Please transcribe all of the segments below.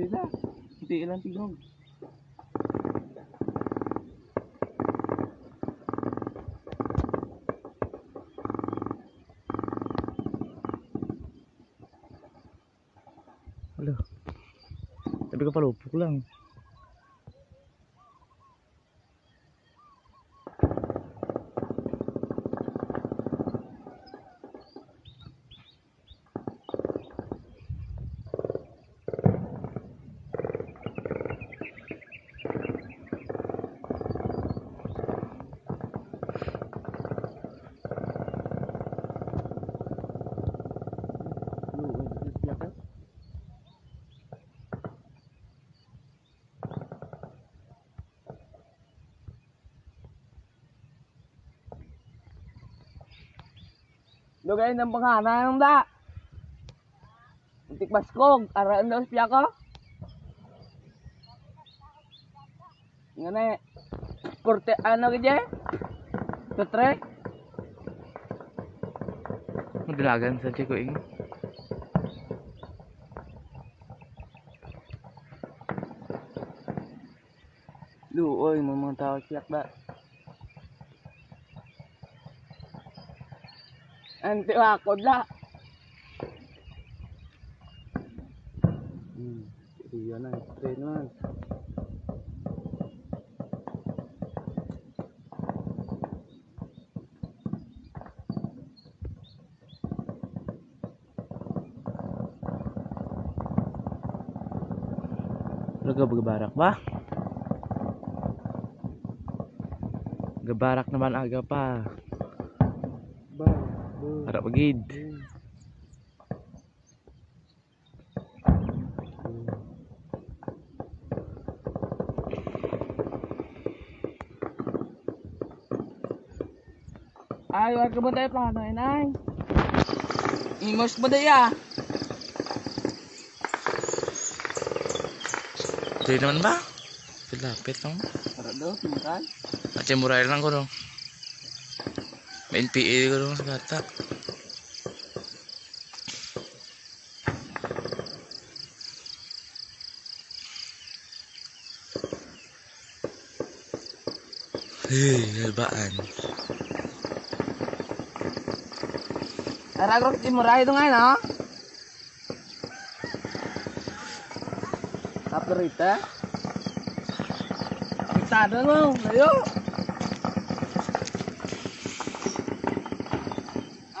Hindi hindi ilang tignog. Alo, sabi ko palupok lang. Lugay ng panganan ng da. Untik baskog, araan daw siya ko. Ngane, korte ano gede? Tutre? Madilagan sa ko ing. Luoy, mga tao siyak da. Anti ako da. Iya na, stay naman. Laga gabarak ba? Gabarak naman aga pa. Harap pagid. Ay, warga ba tayo plano ay? Imos ba tayo? Hindi naman ba? Pilapit lang. Para daw, simuran. At simuran lang ko no. May NPA ko no sa bata. Halbaan. Aragrok simuray ito ngayon, no? Kaperita. Kapitada mo, layo.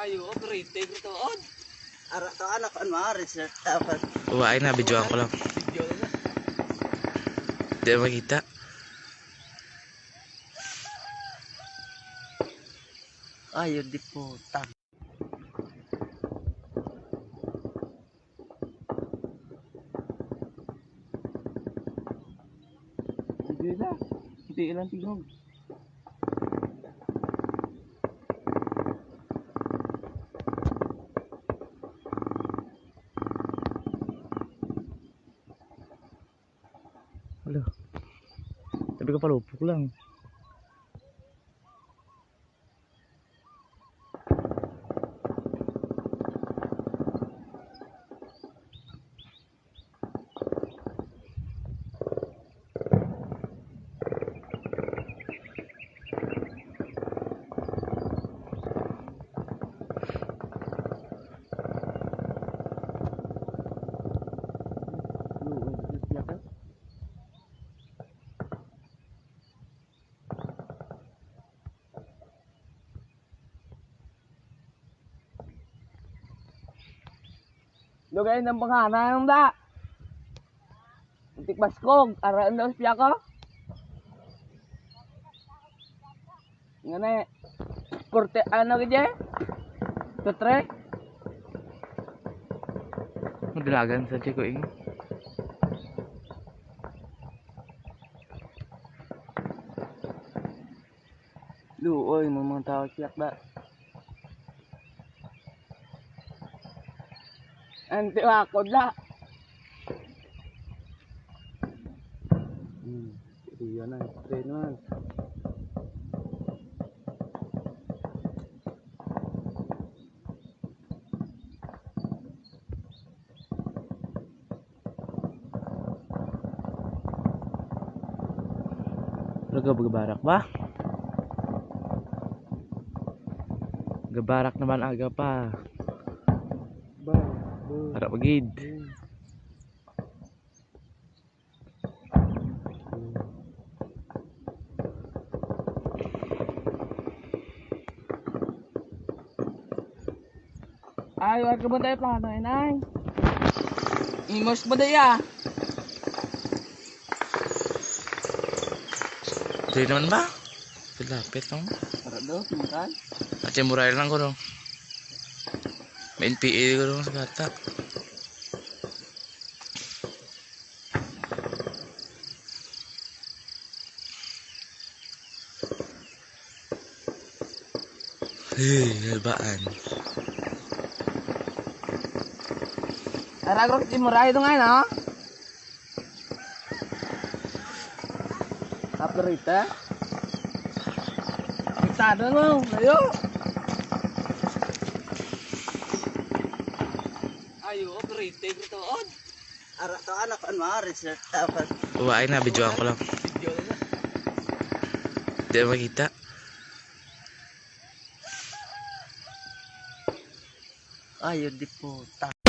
Ayo, operate ko on. Ara to anak an maaris dapat. Uwain na, videoan ko lang. Video na. Di makita. Ayo di putang. Hindi ilang tignog. Alo, sabi ko palupok lang. Lugay ng panganan ng da. Untik baskog, araan daw siya ko. Ngane, korte ano gede? Tutre? Madilagan sa ko ing. Luoy, mga tao siyak da. Anti ako da. Iya na, stay naman. Gabarak ba? Gabarak naman aga pa. Harap magid. Ay, warga ba tayo plano inay? Imos ba daya? Tuloy naman ba? Pilapit no? Para daw, tingkan. At yung murail lang ko no. May NPA ko no sa bata. Halbaan. Aragro kiti muray ito nga no? Paprita. Pitado mo, layo. Ayo, operate ito on. Ara to anak kan ma-research dapat. Uwain na, videoan ko lang. Video na. Hindi na makita. Ayo di puta.